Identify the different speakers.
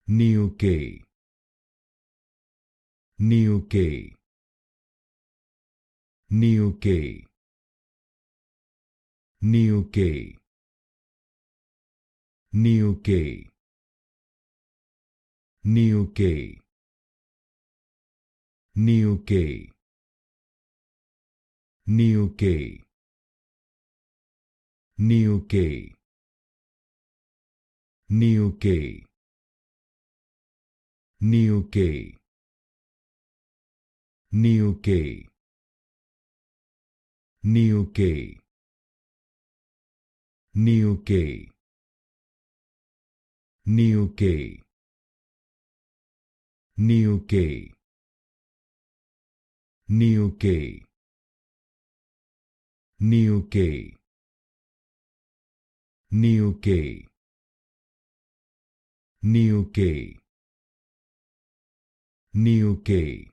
Speaker 1: New key, new key, new key, new key, new key, new key, new key, new key, new key, new key, new key, new key, new key, new key, new key, new key, new key, new key, new key, new key,